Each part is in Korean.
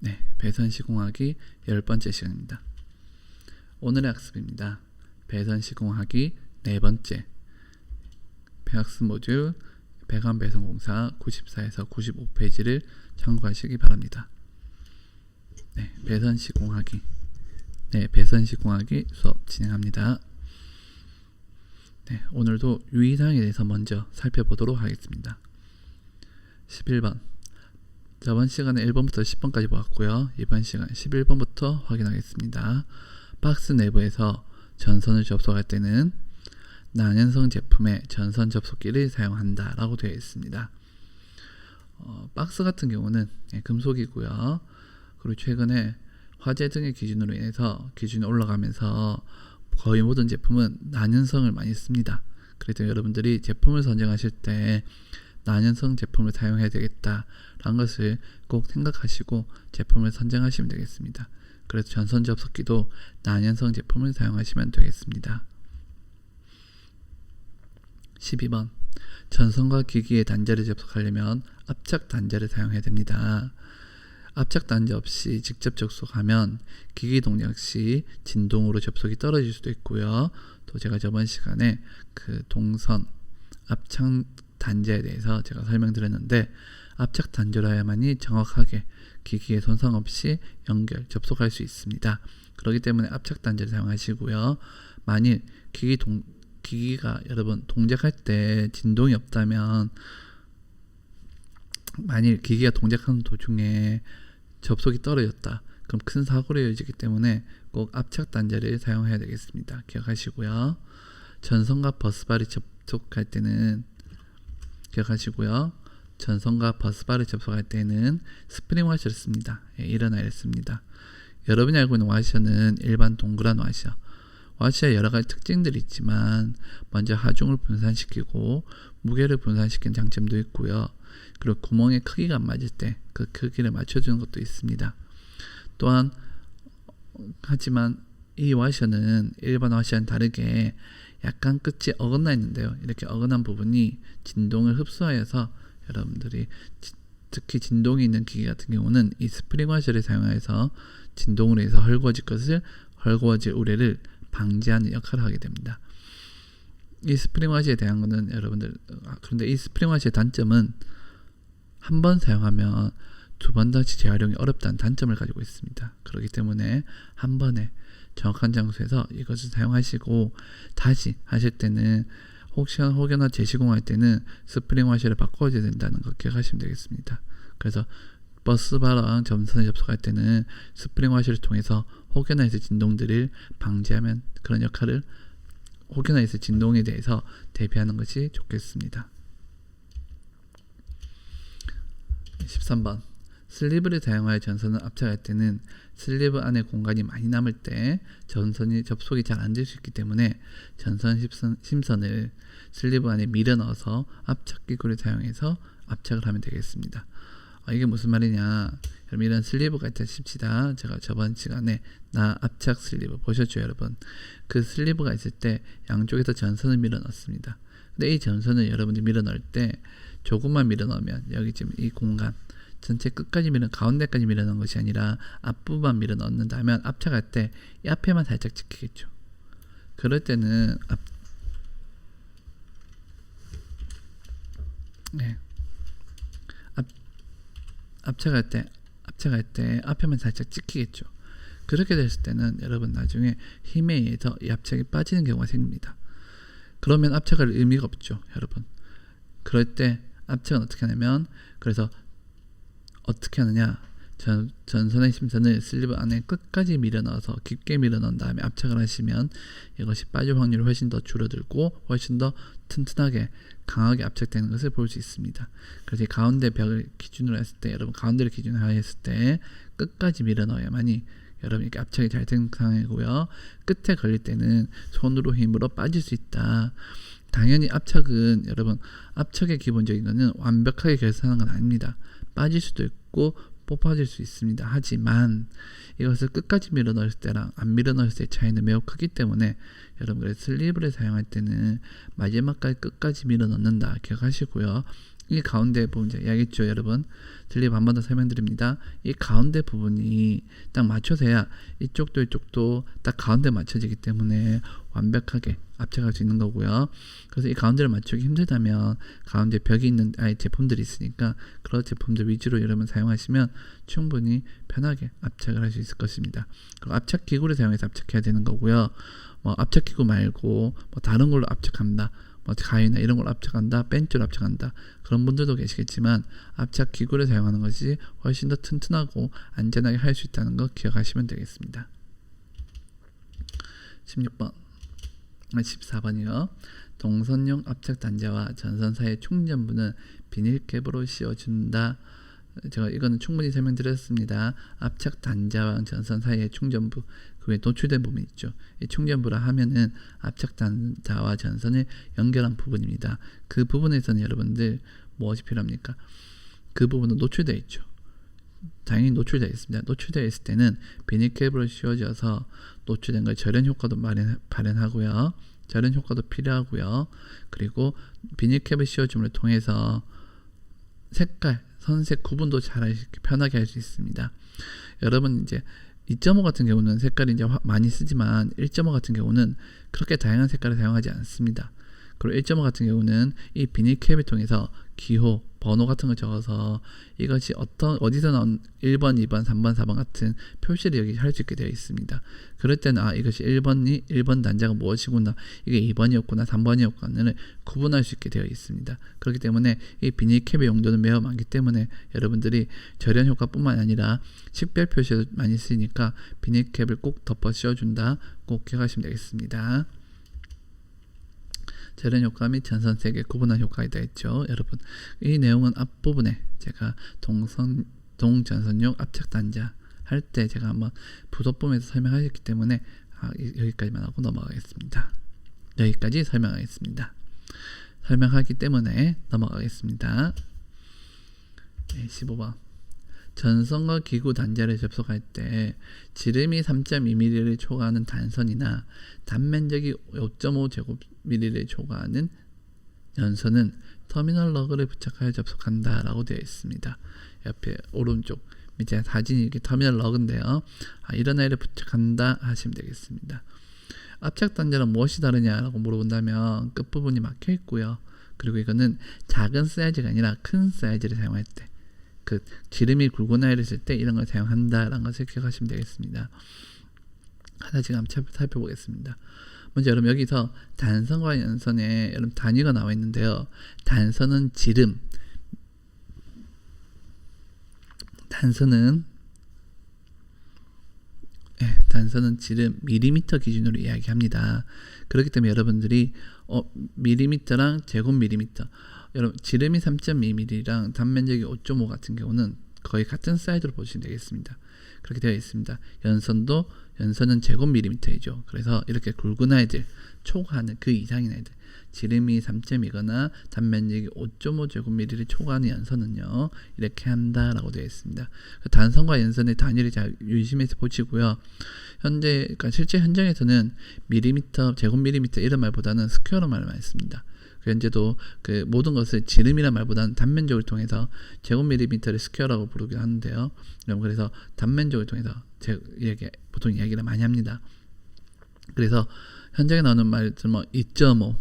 네, 배선 시공하기 10번째 시간입니다. 오늘의 학습입니다. 배선 시공하기 4번째 배학습 모듈 배관 배선 공사 94에서 95페이지를 참고하시기 바랍니다. 네, 배선 시공하기 수업 진행합니다. 네, 오늘도 유의사항에 대해서 먼저 살펴보도록 하겠습니다. 11번 저번 시간에 1번부터 10번까지 보았고요. 이번 시간 11번부터 확인하겠습니다. 박스 내부에서 전선을 접속할 때는 난연성 제품의 전선 접속기를 사용한다 라고 되어 있습니다. 박스 같은 경우는 금속이고요. 그리고 최근에 화재 등의 기준으로 인해서 기준이 올라가면서 거의 모든 제품은 난연성을 많이 씁니다. 그래서 여러분들이 제품을 선정하실 때 난연성 제품을 사용해야 되겠다라는 것을 꼭 생각하시고 제품을 선정하시면 되겠습니다. 그래서 전선 접속기도 난연성 제품을 사용하시면 되겠습니다. 12번 전선과 기기의 단자를 접속하려면 압착 단자를 사용해야 됩니다. 압착 단자 없이 직접 접속하면 기기 동작 시 진동으로 접속이 떨어질 수도 있고요. 또 제가 저번 시간에 그 동선 압착 단자에 대해서 제가 설명드렸는데 압착 단자로 해야만이 정확하게 기기에 손상 없이 접속할 수 있습니다. 그렇기 때문에 압착 단자를 사용하시고요. 만일 기기가 여러분 동작할 때 진동이 없다면, 만일 기기가 동작하는 도중에 접속이 떨어졌다 그럼 큰 사고로 이어지기 때문에 꼭 압착 단자를 사용해야 되겠습니다. 기억하시고요. 전선과 버스바를 접속할 때는 스프링 와셔를 씁니다. 이런 아이를 씁니다. 여러분이 알고 있는 와셔는 일반 동그란 와셔. 와셔에 여러 가지 특징들이 있지만 먼저 하중을 분산시키고 무게를 분산시키는 장점도 있고요. 그리고 구멍의 크기가 안 맞을 때 그 크기를 맞춰주는 것도 있습니다. 또한 하지만 이 와셔는 일반 와셔와는 다르게 약간 끝이 어긋나 있는데요. 이렇게 어긋난 부분이 진동을 흡수하여서 여러분들이 특히 진동이 있는 기계 같은 경우는 이 스프링 와셔를 사용해서 진동으로 해서 헐거워질 우레를 방지하는 역할을 하게 됩니다. 이 스프링 와셔에 대한 거는 그런데 이 스프링 와셔의 단점은 한 번 사용하면 두 번 다시 재활용이 어렵다는 단점을 가지고 있습니다. 그렇기 때문에 한 번에 정확한 장소에서 이것을 사용하시고, 다시 하실 때는 혹여나 재시공할 때는 스프링 와셔를 바꿔줘야 된다는 거 기억하시면 되겠습니다. 그래서 버스바랑 전선에 접속할 때는 스프링 와셔를 통해서 혹여나 있을 진동들을 방지하면 그런 역할을, 혹여나 있을 진동에 대해서 대비하는 것이 좋겠습니다. 13번 슬리브를 사용하여 전선을 압착할 때는 슬리브 안에 공간이 많이 남을 때 전선이 접속이 잘 안 될 수 있기 때문에 전선 심선을 슬리브 안에 밀어 넣어서 압착기구를 사용해서 압착을 하면 되겠습니다. 이게 무슨 말이냐, 여러분 이런 슬리브가 있다 칩시다. 제가 저번 시간에 압착 슬리브 보셨죠 여러분? 그 슬리브가 있을 때 양쪽에서 전선을 밀어 넣습니다. 근데 이 전선을 여러분들이 밀어 넣을 때 조금만 밀어 넣으면 여기 지금 이 공간 전체 끝까지 가운데까지 밀어 넣은 것이 아니라 앞부분만 밀어 넣는다면 압착할 때 이 앞에만 살짝 찍히겠죠. 그럴 때는 압착할 때 앞에만 살짝 찍히겠죠. 그렇게 됐을 때는 여러분 나중에 힘에 의해서 이 압착이 빠지는 경우가 생깁니다. 그러면 압착할 의미가 없죠 여러분. 그럴 때 압착은 어떻게 하냐면, 그래서 어떻게 하느냐, 전선의 심선을 슬리브 안에 끝까지 밀어 넣어서 깊게 밀어 넣은 다음에 압착을 하시면 이것이 빠질 확률이 훨씬 더 줄어들고 훨씬 더 튼튼하게 강하게 압착되는 것을 볼 수 있습니다. 그래서 이 가운데 벽을 기준으로 했을 때, 여러분 가운데를 기준으로 했을 때 끝까지 밀어 넣어야만이 여러분 이렇게 압착이 잘 되는 상황이고요. 끝에 걸릴 때는 손으로 힘으로 빠질 수 있다. 당연히 압착은 여러분, 압착의 기본적인 것은 완벽하게 결산하는 건 아닙니다. 빠질 수도 있고 뽑아질 수 있습니다. 하지만 이것을 끝까지 밀어 넣을 때랑 안 밀어 넣을 때의 차이는 매우 크기 때문에 여러분 슬리브를 사용할 때는 마지막까지 끝까지 밀어 넣는다 기억하시고요. 이 가운데 부분 제가 이야기했죠, 여러분. 들리면 한 번 더 설명드립니다. 이 가운데 부분이 딱 맞춰서야 이쪽도 이쪽도 딱 가운데 맞춰지기 때문에 완벽하게 압착할 수 있는 거고요. 그래서 이 가운데를 맞추기 힘들다면 가운데 벽이 있는 제품들이 있으니까 그런 제품들 위주로 여러분 사용하시면 충분히 편하게 압착을 할 수 있을 것입니다. 그리고 압착 기구를 사용해서 압착해야 되는 거고요. 뭐 압착 기구 말고 뭐 다른 걸로 압착한다, 뭐 가위나 이런 걸 압착한다, 벤치로 압착한다, 그런 분들도 계시겠지만 압착 기구를 사용하는 것이 훨씬 더 튼튼하고 안전하게 할 수 있다는 거 기억하시면 되겠습니다. 16번 14번이요. 동선용 압착 단자와 전선 사이의 충전부는 비닐캡으로 씌워준다. 제가 이거는 충분히 설명드렸습니다. 압착 단자와 전선 사이의 충전부, 그 외에 노출된 부분이 있죠. 이 충전부라 하면은 압착 단자와 전선을 연결한 부분입니다. 그 부분에서는 여러분들 무엇이 필요합니까? 그 부분은 노출되어 있죠. 당연히 노출되어 있습니다. 노출되어 있을 때는 비닐캡으로 씌워져서 노출된 걸 절연 효과도 발현하고요. 절연 효과도 필요하고요. 그리고 비닐캡을 씌워줌을 통해서 색깔, 선색 구분도 잘 편하게 할 수 있습니다. 여러분 이제 2.5 같은 경우는 색깔이 이제 많이 쓰지만 1.5 같은 경우는 그렇게 다양한 색깔을 사용하지 않습니다. 그리고 1.5 같은 경우는 이 비닐캡을 통해서 기호, 번호 같은 걸 적어서 이것이 어디서 나온 1번, 2번, 3번, 4번 같은 표시를 여기 할 수 있게 되어 있습니다. 그럴 때는 이것이 1번 단자가 무엇이구나, 이게 2번이었구나, 3번이었구나를 구분할 수 있게 되어 있습니다. 그렇기 때문에 이 비닐캡의 용도는 매우 많기 때문에 여러분들이 절연 효과뿐만 아니라 식별 표시도 많이 쓰이니까 비닐캡을 꼭 덮어 씌워준다, 꼭 기억하시면 되겠습니다. 절연 효과 및 전선색의 구분한 효과가 있다 했죠. 여러분, 이 내용은 앞부분에 제가 동전선용 압착 단자 할 때 제가 한번 부속범에서 설명하셨기 때문에 여기까지만 하고 넘어가겠습니다. 여기까지 설명하겠습니다. 설명하기 때문에 넘어가겠습니다. 네, 15번. 전선과 기구 단자를 접속할 때 지름이 3.2mm를 초과하는 단선이나 단면적이 5.5제곱mm를 초과하는 연선은 터미널 러그를 부착하여 접속한다 라고 되어 있습니다. 옆에 오른쪽 밑에 사진이 이렇게 터미널 러그인데요. 이런 아이를 부착한다 하시면 되겠습니다. 압착 단자는 무엇이 다르냐라고 물어본다면 끝부분이 막혀 있고요. 그리고 이거는 작은 사이즈가 아니라 큰 사이즈를 사용할 때, 그 지름이 굵은 아이를 쓸 때 이런 걸 사용한다라는 것을 기억하시면 되겠습니다. 하나씩 한번 살펴보겠습니다. 먼저 여러분 여기서 단선과 연선에 여러분 단위가 나와 있는데요. 단선은 지름, 단선은 지름 밀리미터 기준으로 이야기합니다. 그렇기 때문에 여러분들이 밀리미터랑 제곱밀리미터, 여러분 지름이 3.2mm랑 단면적이 5.5 같은 경우는 거의 같은 사이즈로 보시면 되겠습니다. 그렇게 되어 있습니다. 연선은 제곱밀리미터이죠. 그래서 이렇게 굵은 아이들, 초과하는 그 이상인 아이들, 지름이 3.2거나 단면적이 5.5 제곱밀리를 초과하는 연선은요 이렇게 한다라고 되어 있습니다. 단선과 연선의 단위를 잘 유심해서 보시고요. 그러니까 실제 현장에서는 밀리미터, 제곱밀리미터 이런 말보다는 스퀘어로 말을 많이 씁니다. 현재도 그 모든 것을 지름이란 말보다는 단면적을 통해서 제곱밀리미터를 스퀘어라고 부르기도 하는데요. 그래서 단면적을 통해서 보통 이야기를 많이 합니다. 그래서 현장에 나오는 말들 2.5,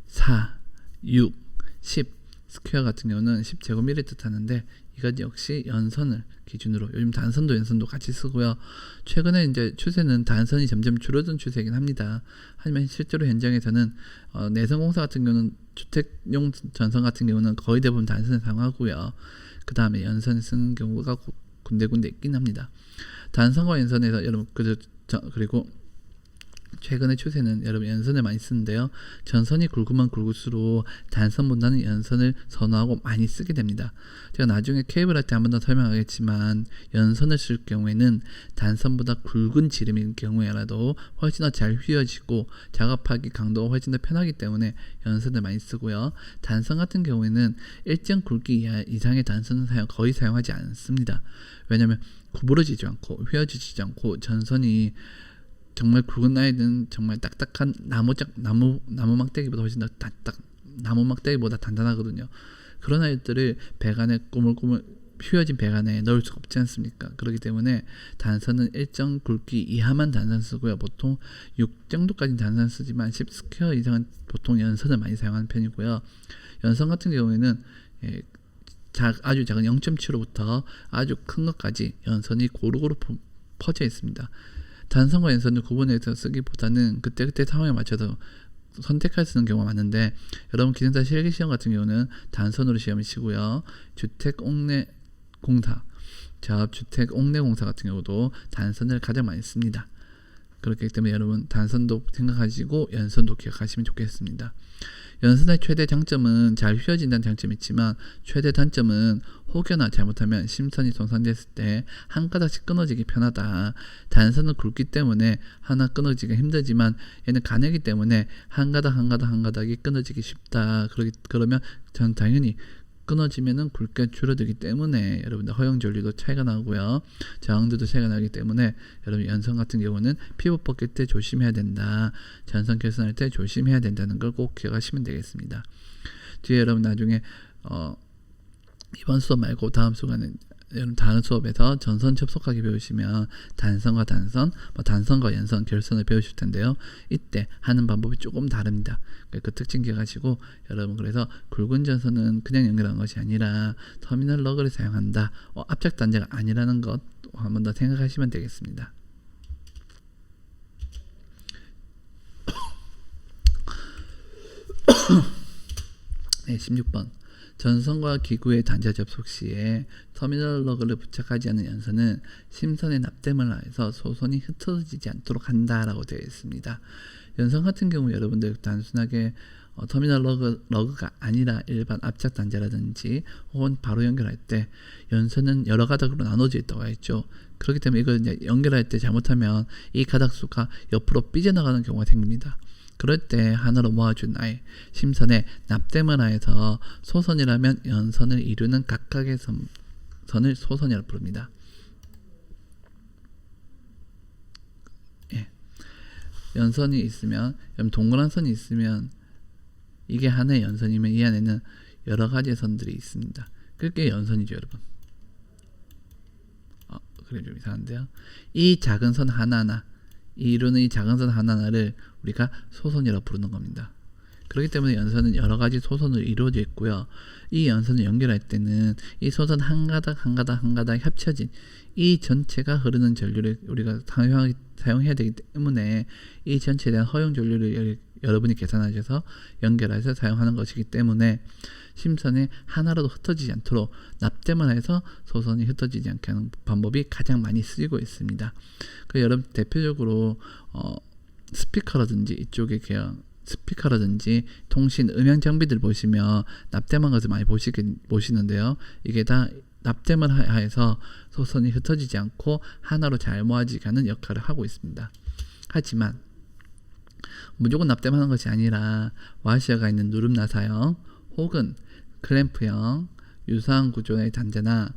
4, 6, 10 스퀘어 같은 경우는 10제곱미를 뜻하는데 이것 역시 연선을 기준으로, 요즘 단선도 연선도 같이 쓰고요. 최근에 이제 추세는 단선이 점점 줄어든 추세이긴 합니다. 하지만 실제로 현장에서는 내성공사 같은 경우는 주택용 전선 같은 경우는 거의 대부분 단선을 사용하고요. 그 다음에 연선을 쓰는 경우가 군데군데 있긴 합니다. 단선과 연선에서 여러분 그리고 최근의 추세는 여러분 연선을 많이 쓰는데요. 전선이 굵으면 굵을수록 단선보다는 연선을 선호하고 많이 쓰게 됩니다. 제가 나중에 케이블 할 때 한 번 더 설명하겠지만 연선을 쓸 경우에는 단선보다 굵은 지름인 경우에라도 훨씬 더 잘 휘어지고 작업하기 강도가 훨씬 더 편하기 때문에 연선을 많이 쓰고요. 단선 같은 경우에는 일정 굵기 이상의 단선은 거의 사용하지 않습니다. 왜냐하면 구부러지지 않고 휘어지지 않고 전선이 정말 굵은 아이는 정말 딱딱한 나무 막대기보다 훨씬 더 나무 막대기보다 단단하거든요. 그런 아이들을 배관에 꾸물꾸물 휘어진 배관에 넣을 수가 없지 않습니까? 그렇기 때문에 단선은 일정 굵기 이하만 단선 쓰고요. 보통 6 정도까지는 단선 쓰지만 10스퀘어 이상은 보통 연선을 많이 사용하는 편이고요. 연선 같은 경우에는 아주 작은 0.75부터 아주 큰 것까지 연선이 고루고루 퍼져 있습니다. 단선과 연선을 구분해서 쓰기보다는 그때그때 상황에 맞춰서 선택할 수 있는 경우가 많은데, 여러분 기능사 실기시험 같은 경우는 단선으로 시험을 치고요. 주택 옥내공사 같은 경우도 단선을 가장 많이 씁니다. 그렇기 때문에 여러분 단선도 생각하시고 연선도 기억하시면 좋겠습니다. 연선의 최대 장점은 잘 휘어진다는 장점이 있지만 최대 단점은 혹여나 잘못하면 심선이 손상됐을 때 한 가닥씩 끊어지기 편하다. 단선은 굵기 때문에 하나 끊어지기가 힘들지만 얘는 가늘기 때문에 한 가닥이 끊어지기 쉽다. 그러면 전 당연히 끊어지면은 굵기가 줄어들기 때문에 여러분들 허용 전류도 차이가 나고요. 저항도도 차이가 나기 때문에 여러분 연선 같은 경우는 피부 벗길 때 조심해야 된다. 전선 결선할 때 조심해야 된다는 걸 꼭 기억하시면 되겠습니다. 뒤에 여러분 나중에 이번 수업 말고 다음 수업에는 여러분 다른 수업에서 전선 접속하기 배우시면 단선과 단선, 단선과 연선, 결선을 배우실 텐데요. 이때 하는 방법이 조금 다릅니다. 그 특징 기억하시고 여러분, 그래서 굵은 전선은 그냥 연결하는 것이 아니라 터미널 러그를 사용한다. 압착 단자가 아니라는 것 한 번 더 생각하시면 되겠습니다. 네, 16번. 전선과 기구의 단자 접속 시에 터미널 러그를 부착하지 않은 연선은 심선에 납땜을 하여서 소선이 흩어지지 않도록 한다라고 되어 있습니다. 연선 같은 경우 여러분들 단순하게 터미널 러그가 아니라 일반 압착 단자라든지 혹은 바로 연결할 때 연선은 여러 가닥으로 나눠져 있다고 했죠. 그렇기 때문에 이걸 이제 연결할 때 잘못하면 이 가닥수가 옆으로 삐져나가는 경우가 생깁니다. 그럴 때 하나로 모아준 아이 심선에 납땜을 하여서 소선이라면 연선을 이루는 각각의 선을 소선이라고 부릅니다. 예. 연선이 있으면, 동그란 선이 있으면 이게 하나의 연선이면 이 안에는 여러 가지의 선들이 있습니다. 그게 연선이죠, 여러분. 그래 좀 이상한데요. 이 작은 선 하나하나, 이루는 이 작은 선 하나하나를 우리가 소선이라고 부르는 겁니다. 그렇기 때문에 연선은 여러 가지 소선으로 이루어져 있고요. 이 연선을 연결할 때는 이 소선 한 가닥 합쳐진 이 전체가 흐르는 전류를 우리가 사용해야 되기 때문에 이 전체에 대한 허용 전류를 여러분이 계산하셔서 연결해서 사용하는 것이기 때문에 심선이 하나라도 흩어지지 않도록 납땜을 해서 소선이 흩어지지 않게 하는 방법이 가장 많이 쓰이고 있습니다. 그 여러분 대표적으로 스피커라든지 이쪽에 그냥 스피커라든지 통신 음향 장비들 보시면 납땜한 것을 많이 보시는데요. 이게 다 납땜을 하여서 소선이 흩어지지 않고 하나로 잘 모아지게 하는 역할을 하고 있습니다. 하지만 무조건 납땜하는 것이 아니라 와셔가 있는 누름 나사형 혹은 클램프형 유사한 구조의 단자나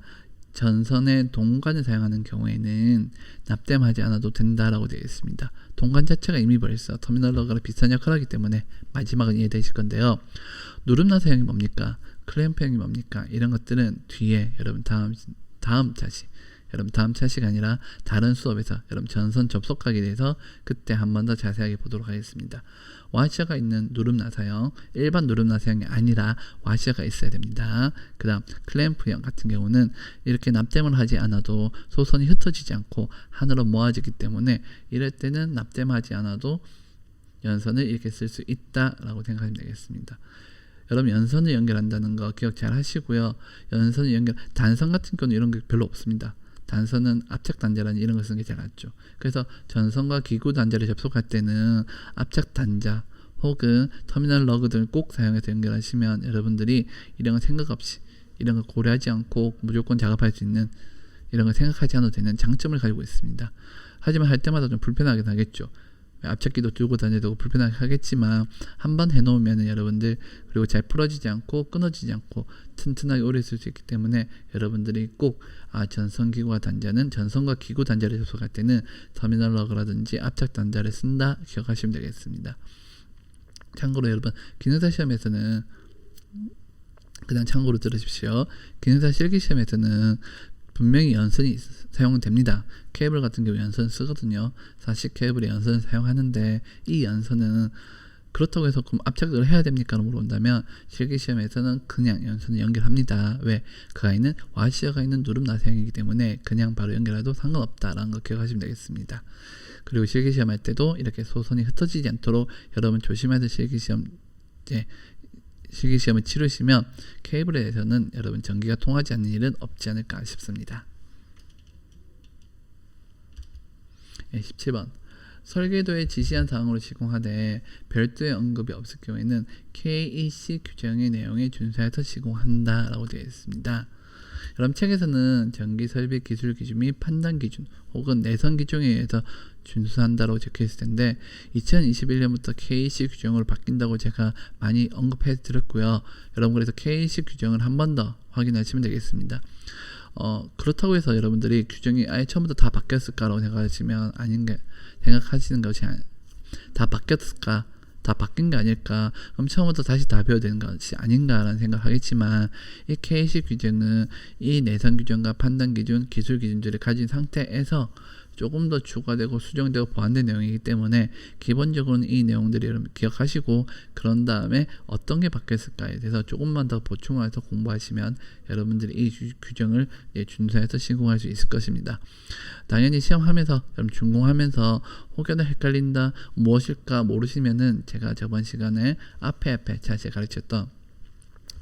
전선의 동관을 사용하는 경우에는 납땜하지 않아도 된다라고 되어 있습니다. 동관 자체가 이미 벌써 터미널 러그랑 비슷한 역할을 하기 때문에 마지막은 이해되실 건데요. 누름 나사형이 뭡니까? 클램프형이 뭡니까? 이런 것들은 뒤에 여러분 다음 차시가 아니라 다른 수업에서 여러분 전선 접속하게 돼서 그때 한 번 더 자세하게 보도록 하겠습니다. 와셔가 있는 누름 나사형, 일반 누름 나사형이 아니라 와셔가 있어야 됩니다. 그 다음 클램프형 같은 경우는 이렇게 납땜을 하지 않아도 소선이 흩어지지 않고 하나로 모아지기 때문에 이럴 때는 납땜하지 않아도 연선을 이렇게 쓸 수 있다라고 생각하면 되겠습니다. 여러분 연선을 연결한다는 거 기억 잘 하시고요. 단선 같은 경우는 이런 게 별로 없습니다. 단선은 압착 단자라는 이런 걸 쓰는 게 제일 낫죠. 그래서 전선과 기구 단자를 접속할 때는 압착 단자 혹은 터미널 러그 등을 꼭 사용해서 연결하시면 여러분들이 이런 거 생각 없이, 이런 거 고려하지 않고 무조건 작업할 수 있는, 이런 거 생각하지 않아도 되는 장점을 가지고 있습니다. 하지만 할 때마다 좀 불편하게 하겠죠. 압착기도 들고 다녀야 되고 불편하게 하겠지만 한번 해놓으면 여러분들, 그리고 잘 풀어지지 않고 끊어지지 않고 튼튼하게 오래 쓸 수 있기 때문에 여러분들이 꼭 전선기구와 단자는 전선과 기구 단자를 접속할 때는 터미널 러그라든지 압착 단자를 쓴다 기억하시면 되겠습니다. 참고로 여러분 기능사 시험에서는 그냥 참고로 들으십시오. 기능사 실기시험에서는 분명히 연선이 사용됩니다. 케이블 같은 경우 연선 쓰거든요. 40 케이블의 연선을 사용하는데 이 연선은 그렇다고 해서 그럼 압착을 해야 됩니까? 라고 물어본다면 실기시험에서는 그냥 연선을 연결합니다. 왜? 그 아이는 와시어가 있는 누름 나사형이기 때문에 그냥 바로 연결해도 상관없다라는 거 기억하시면 되겠습니다. 그리고 실기시험 할 때도 이렇게 소선이 흩어지지 않도록 여러분 조심해서 실기시험을 치르시면 케이블에 대해서는 여러분 전기가 통하지 않는 일은 없지 않을까 싶습니다. 17번 설계도에 지시한 사항으로 시공하되 별도의 언급이 없을 경우에는 KEC 규정의 내용에 준수해서 시공한다 라고 되어 있습니다. 여러분 책에서는 전기 설비 기술 기준 및 판단 기준 혹은 내선 기준에 의해서 준수한다고 적혀 있을 텐데 2021년부터 KEC 규정으로 바뀐다고 제가 많이 언급해 드렸고요. 여러분 그래서 KEC 규정을 한 번 더 확인하시면 되겠습니다. 그렇다고 해서 여러분들이 규정이 아예 처음부터 다 바뀌었을까라고 생각하시면 생각하시는 것이 다 바뀌었을까? 다 바뀐 게 아닐까? 그럼 처음부터 다시 다 배워야 되는 것이 아닌가라는 생각을 하겠지만 이 KC 규정은 이 내선 규정과 판단 기준, 기술 기준들을 가진 상태에서 조금 더 추가되고 수정되고 보완된 내용이기 때문에 기본적으로는 이 내용들을 여러분 기억하시고 그런 다음에 어떤 게 바뀌었을까에 대해서 조금만 더 보충해서 공부하시면 여러분들이 이 규정을 준수해서 시공할 수 있을 것입니다. 당연히 시험하면서 준공하면서 혹여나 헷갈린다 무엇일까 모르시면은 제가 저번 시간에 앞에 제가 가르쳤던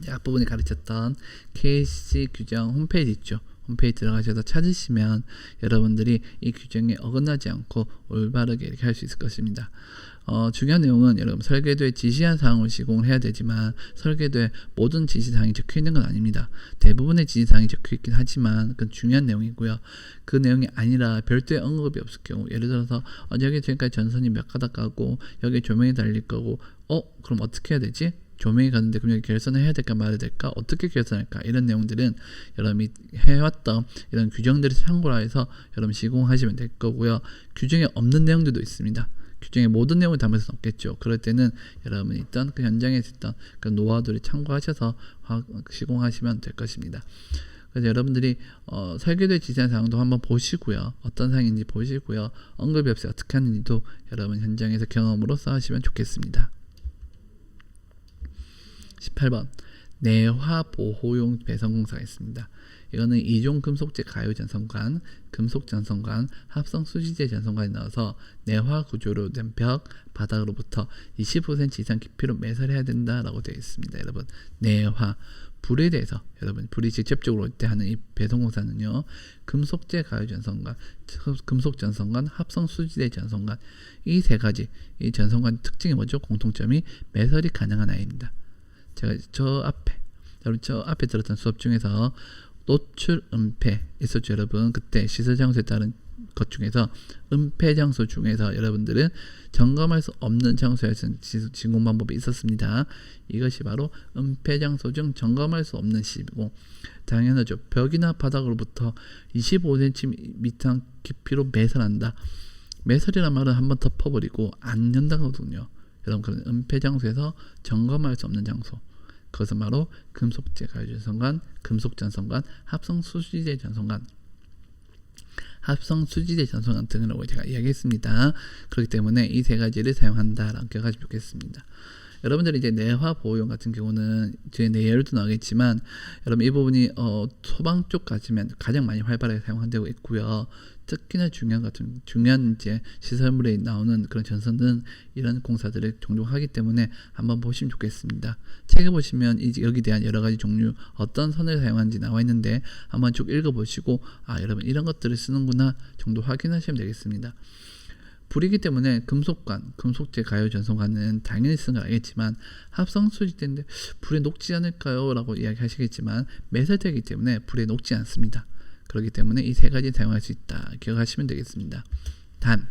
앞부분에 가르쳤던 KC 규정 홈페이지 있죠. 홈페이지 들어가셔서 찾으시면 여러분들이 이 규정에 어긋나지 않고 올바르게 이렇게 할 수 있을 것입니다. 중요한 내용은 여러분 설계도에 지시한 사항으로 시공을 해야 되지만 설계도에 모든 지시사항이 적혀 있는 건 아닙니다. 대부분의 지시사항이 적혀 있긴 하지만 그건 중요한 내용이고요. 그 내용이 아니라 별도의 언급이 없을 경우 예를 들어서 여기 지금까지 전선이 몇 가닥 가고 여기 조명이 달릴 거고 그럼 어떻게 해야 되지? 조명이 가는데 그럼 여기 결선을 해야 될까 말아야 될까 어떻게 결선할까 이런 내용들은 여러분이 해왔던 이런 규정들을 참고로 해서 여러분 시공하시면 될 거고요. 규정에 없는 내용들도 있습니다. 규정의 모든 내용을 담을 수는 없겠죠. 그럴 때는 여러분이 있던 그 현장에서 있던 그 노하우들을 참고하셔서 시공하시면 될 것입니다. 그래서 여러분들이 설계도에 지시한 사항도 한번 보시고요. 어떤 사항인지 보시고요. 언급이 없이 어떻게 하는지도 여러분 현장에서 경험으로써 하시면 좋겠습니다. 18번 내화 보호용 배선공사가 있습니다. 이거는 2종 금속재 가유 전선관, 금속 전선관, 합성 수지재 전선관이 나와서 내화 구조로 된 벽 바닥으로부터 25cm 이상 깊이로 매설해야 된다라고 되어 있습니다. 여러분 내화 불에 대해서 여러분 불이 직접적으로 올 때 하는 이 배선공사는요 금속재 가유 전선관, 금속 전선관, 합성 수지재 전선관 이 세 가지 이 전선관 특징이 뭐죠? 공통점이 매설이 가능한 아이입니다. 제가 저 앞에 들었던 수업 중에서 노출 은폐 있었죠. 여러분 그때 시설 장소에 따른 것 중에서 은폐 장소 중에서 여러분들은 점검할 수 없는 장소에서 시공 방법이 있었습니다. 이것이 바로 은폐 장소 중 점검할 수 없는 시공. 당연하죠. 벽이나 바닥으로부터 25cm 깊이로 매설한다. 매설이란 말은 한번 덮어버리고 안 연다거든요. 여러분 그런 은폐 장소에서 점검할 수 없는 장소 그것은 바로 금속재 가유 전선관, 금속 전선관, 합성 수지재 전선관, 합성 수지재 전선관 등이라고 제가 이야기했습니다. 그렇기 때문에 이 세 가지를 사용한다라고 기억하시면 좋겠습니다. 여러분들이 이제 내화 보호용 같은 경우는 뒤에 예열도 나오겠지만 여러분 이 부분이 소방 쪽까지면 가장 많이 활발하게 사용되고 있고요. 특히나 중요한 이제 시설물에 나오는 그런 전선은 이런 공사들을 종종 하기 때문에 한번 보시면 좋겠습니다. 책에 보시면 이제 여기 대한 여러 가지 종류 어떤 선을 사용하는지 나와 있는데 한번 쭉 읽어보시고 여러분 이런 것들을 쓰는구나 정도 확인하시면 되겠습니다. 불이기 때문에 금속관, 금속재 가유 전선관은 당연히 쓰는 걸 알겠지만 합성 수지재인데 불에 녹지 않을까요? 라고 이야기하시겠지만 매설되기 때문에 불에 녹지 않습니다. 그렇기 때문에 이 세 가지 사용할 수 있다. 기억하시면 되겠습니다. 단,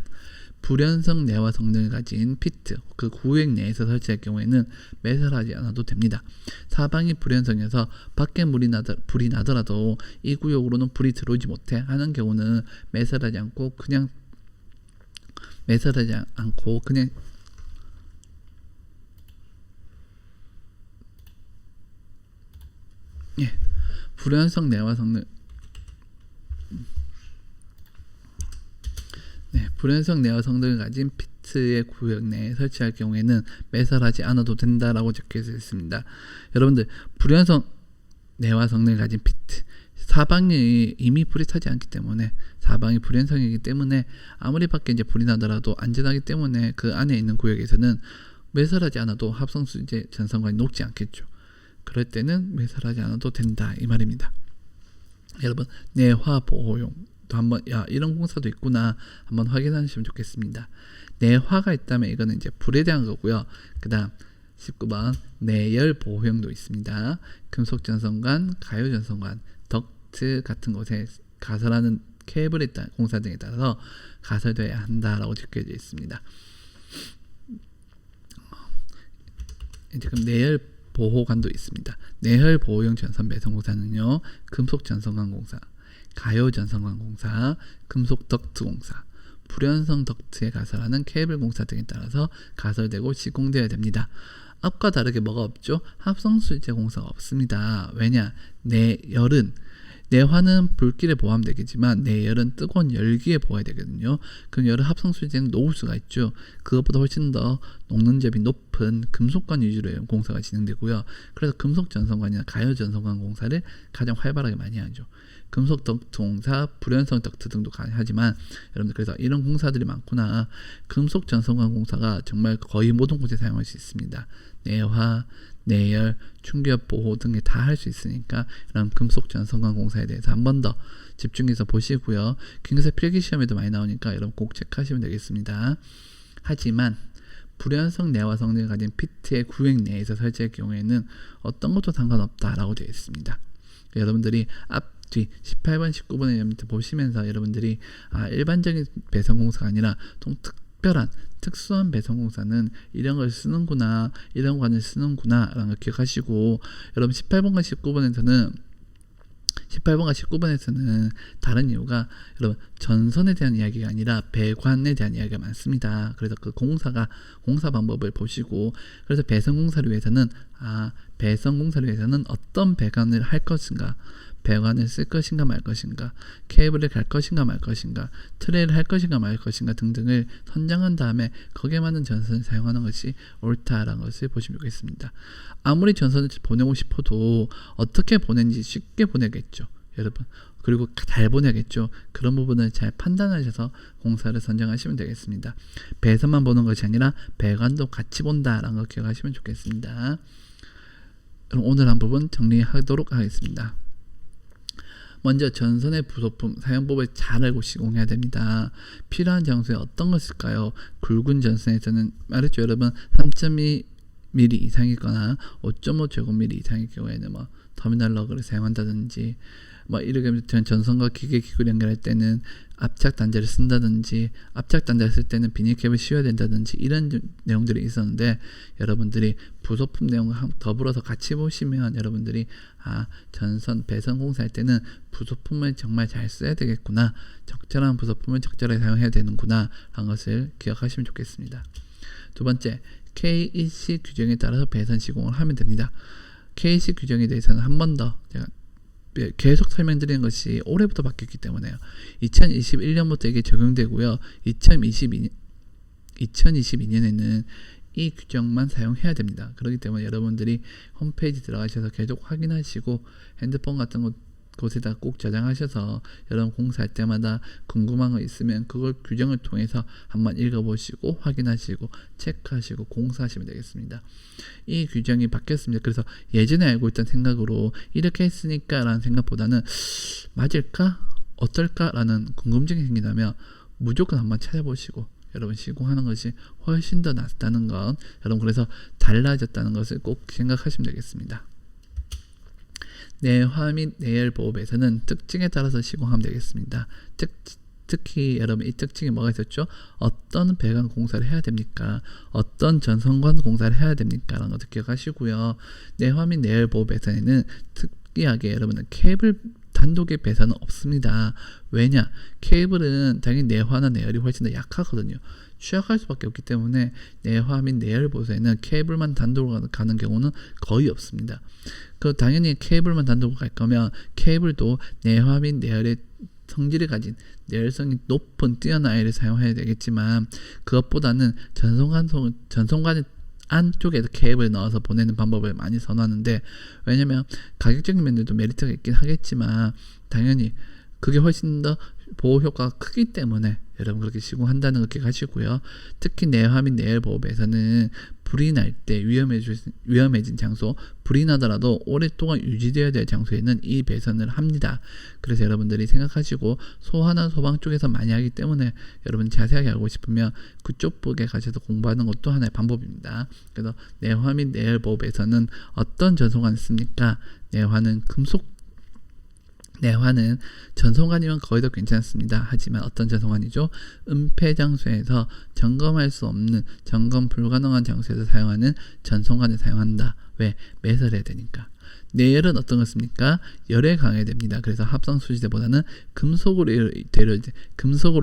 불연성 내화 성능을 가진 피트, 그 구획 내에서 설치할 경우에는 매설하지 않아도 됩니다. 사방이 불연성이어서 밖에 불이 나더라도 이 구역으로는 불이 들어오지 못해 하는 경우는 매설하지 않고 그냥 예, 불연성 내화 성능. 네, 불연성 내화 성능을 가진 피트의 구역 내에 설치할 경우에는 매설하지 않아도 된다라고 적혀져 있습니다. 여러분들, 불연성 내화 성능을 가진 피트, 사방이 이미 불이 타지 않기 때문에, 사방이 불연성이기 때문에 아무리 밖에 이제 불이 나더라도 안전하기 때문에 그 안에 있는 구역에서는 매설하지 않아도 합성수제 전선관이 녹지 않겠죠. 그럴 때는 매설하지 않아도 된다, 이 말입니다. 여러분, 내화 보호용 또 한번 이런 공사도 있구나 한번 확인하시면 좋겠습니다. 내화가 있다면 이거는 이제 불에 대한 거고요. 그 다음 19번 내열 보호용도 있습니다. 금속 전선관, 가요 전선관, 덕트 같은 곳에 가설하는 케이블에 따른 공사 등에 따라서 가설되어야 한다라고 적혀져 있습니다. 이제 그럼 내열 보호관도 있습니다. 내열 보호용 전선 배선 공사는요, 금속 전선관 공사, 가요 전선관 공사, 금속 덕트 공사, 불연성 덕트에 가설하는 케이블 공사 등에 따라서 가설되고 시공되어야 됩니다. 앞과 다르게 뭐가 없죠? 합성수제 공사가 없습니다. 왜냐? 내화는 불길에 보호되겠지만 내열은 뜨거운 열기에 보호해야 되거든요. 그럼 열은 합성수제는 녹을 수가 있죠. 그것보다 훨씬 더 녹는 점이 높은 금속관 위주로 공사가 진행되고요. 그래서 금속 전선관이나 가요 전선관 공사를 가장 활발하게 많이 하죠. 금속 덕트 공사, 불연성 덕트 등도 가능하지만 여러분들, 그래서 이런 공사들이 많구나. 금속 전선관 공사가 정말 거의 모든 곳에 사용할 수 있습니다. 내화, 내열, 충격 보호 등에 다 할 수 있으니까 이런 금속 전선관 공사에 대해서 한 번 더 집중해서 보시고요. 기능사 필기 시험에도 많이 나오니까 여러분 꼭 체크하시면 되겠습니다. 하지만 불연성 내화 성능을 가진 피트의 구역 내에서 설치할 경우에는 어떤 것도 상관없다라고 되어 있습니다. 여러분들이 앞뒤 18번, 19번에 보시면서 여러분들이 일반적인 배선 공사가 아니라 좀 특별한 특수한 배선 공사는 이런 걸 쓰는구나, 이런 관을 쓰는구나 라는 걸 기억하시고, 여러분 18번과 19번에서는 다른 이유가 여러분 전선에 대한 이야기가 아니라 배관에 대한 이야기가 많습니다. 그래서 그 공사 방법을 보시고, 그래서 배선 공사를 위해서는 어떤 배관을 할 것인가, 배관을 쓸 것인가 말 것인가, 케이블을 갈 것인가 말 것인가, 트레이를 할 것인가 말 것인가 등등을 선정한 다음에 거기에 맞는 전선을 사용하는 것이 옳다라는 것을 보시면 좋겠습니다. 아무리 전선을 보내고 싶어도 어떻게 보내는지 쉽게 보내겠죠, 여러분. 그리고 잘 보내겠죠. 그런 부분을 잘 판단하셔서 공사를 선정하시면 되겠습니다. 배선만 보는 것이 아니라 배관도 같이 본다라는 걸 기억하시면 좋겠습니다. 그럼 오늘 한 부분 정리하도록 하겠습니다. 먼저 전선의 부속품 사용법을 잘 알고 시공해야 됩니다. 필요한 장소에 어떤 걸 쓸까요? 굵은 전선에서는 말했죠, 여러분. 3.2mm 이상이거나 5.5제곱미리 이상의 경우에는 터미널 러그를 사용한다든지, 이렇게 전선과 기계기구를 연결할 때는 압착 단자를 쓴다든지, 압착 단자를 쓸 때는 비닐캡을 씌워야 된다든지, 이런 내용들이 있었는데, 여러분들이 부속품 내용을 더불어서 같이 보시면 여러분들이 전선 배선 공사할 때는 부속품을 정말 잘 써야 되겠구나, 적절한 부속품을 적절하게 사용해야 되는구나 라는 것을 기억하시면 좋겠습니다. 두 번째, KEC 규정에 따라서 배선 시공을 하면 됩니다. KEC 규정에 대해서는 한 번 더 제가 계속 설명드리는 것이 올해부터 바뀌었기 때문에요. 2021년부터 이게 적용되고요. 2022년에는 이 규정만 사용해야 됩니다. 그렇기 때문에 여러분들이 홈페이지 들어가셔서 계속 확인하시고, 핸드폰 같은 곳에다 꼭 저장하셔서 여러분 공사할 때마다 궁금한 거 있으면 그걸 규정을 통해서 한번 읽어보시고 확인하시고 체크하시고 공사하시면 되겠습니다. 이 규정이 바뀌었습니다. 그래서 예전에 알고 있던 생각으로 이렇게 했으니까 라는 생각보다는 맞을까? 어떨까? 라는 궁금증이 생긴다면 무조건 한번 찾아보시고 여러분 시공하는 것이 훨씬 더 낫다는 건, 여러분 그래서 달라졌다는 것을 꼭 생각하시면 되겠습니다. 내화 및 내열 보호 배선은 특징에 따라서 시공하면 되겠습니다. 특히 여러분 이 특징이 뭐가 있었죠? 어떤 배관 공사를 해야 됩니까? 어떤 전선관 공사를 해야 됩니까? 라는 것도 기억하시고요. 내화 및 내열 보호 배선에는 특이하게 여러분은 케이블 단독의 배선은 없습니다. 왜냐? 케이블은 당연히 내화나 내열이 훨씬 더 약하거든요. 취약할 수밖에 없기 때문에 내화 및 내열 보수에는 케이블만 단독으로 가는 경우는 거의 없습니다. 그 당연히 케이블만 단독으로 갈 거면 케이블도 내화 및 내열의 성질을 가진 내열성이 높은 뛰어난 아이를 사용해야 되겠지만 그것보다는 전송관 안쪽에도 케이블을 넣어서 보내는 방법을 많이 선호하는데, 왜냐면 가격적인 면들도 메리트가 있긴 하겠지만 당연히 그게 훨씬 더 보호 효과가 크기 때문에 여러분 그렇게 시공한다는 거 기억하시고요. 특히 내화 및 내열 보호에서는 불이 날 때 위험해진 장소, 불이 나더라도 오랫동안 유지되어야 될 장소에는 이 배선을 합니다. 그래서 여러분들이 생각하시고 소화나 소방 쪽에서 많이 하기 때문에 여러분 자세하게 알고 싶으면 그쪽 북에 가셔서 공부하는 것도 하나의 방법입니다. 그래서 내화 및 내열 보호 배선은 어떤 전송관을 씁니까? 내화는 전송관이면 거의 다 괜찮습니다. 하지만 어떤 전송관이죠? 은폐 장소에서 점검할 수 없는, 점검 불가능한 장소에서 사용하는 전송관을 사용한다. 왜? 매설해야 되니까. 내열은 어떤 것입니까? 열에 강해야 됩니다. 그래서 합성 수지대보다는 금속으로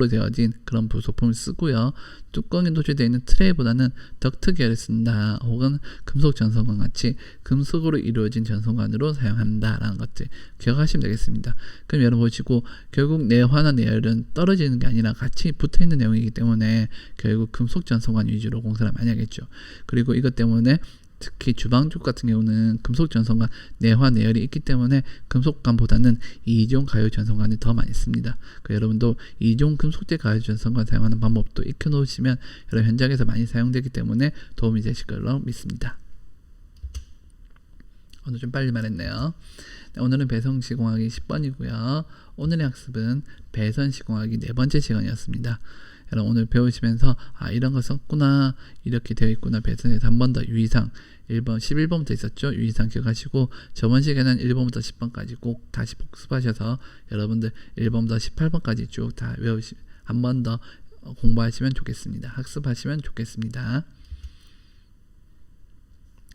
되어진 그런 부속품을 쓰고요. 뚜껑이 노출되어 있는 트레이보다는 덕트 계열을 쓴다. 혹은 금속 전송관 같이 금속으로 이루어진 전송관으로 사용한다라는 것들 기억하시면 되겠습니다. 그럼 여러분 보시고 결국 내화나 내열은 떨어지는 게 아니라 같이 붙어있는 내용이기 때문에 결국 금속 전송관 위주로 공사를 많이 하겠죠. 그리고 이것 때문에 특히 주방 쪽 같은 경우는 금속 전송관 내화 내열이 있기 때문에 금속관보다는 2종 가열 전송관이 더 많이 씁니다. 여러분도 2종 금속재 가열 전송관 사용하는 방법도 익혀 놓으시면 여러분 현장에서 많이 사용되기 때문에 도움이 되실 걸로 믿습니다. 오늘 좀 빨리 말했네요. 오늘은 배선 시공하기 10번이고요. 오늘의 학습은 배선 시공하기 4번째 시간이었습니다. 여러분 오늘 배우시면서 이런 거 썼구나, 이렇게 되어 있구나, 배선에서 한 번 더 유의사항 1번 11번부터 있었죠. 유의사항 기억하시고 저번 시간에는 1번부터 10번까지 꼭 다시 복습하셔서 여러분들 1번부터 18번까지 쭉 다 한 번 더 공부하시면 좋겠습니다. 학습하시면 좋겠습니다.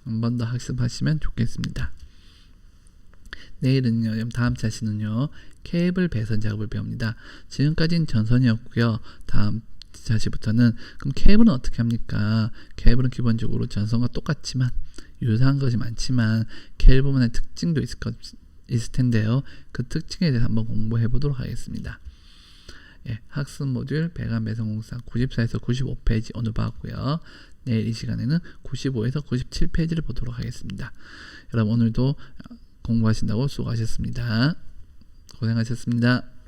한 번 더 학습하시면 좋겠습니다. 내일은요, 다음 자시는요, 케이블 배선 작업을 배웁니다. 지금까지는 전선이었고요. 다음 자시부터는 그럼 케이블은 어떻게 합니까? 케이블은 기본적으로 전선과 똑같지만 유사한 것이 많지만 케이블만의 특징도 있을 텐데요. 그 특징에 대해서 한번 공부해 보도록 하겠습니다. 학습 모듈 배관 배선 공사 94에서 95페이지 오늘 봤고요. 내일 이 시간에는 95에서 97페이지를 보도록 하겠습니다. 여러분 오늘도 공부하신다고 수고하셨습니다. 고생하셨습니다.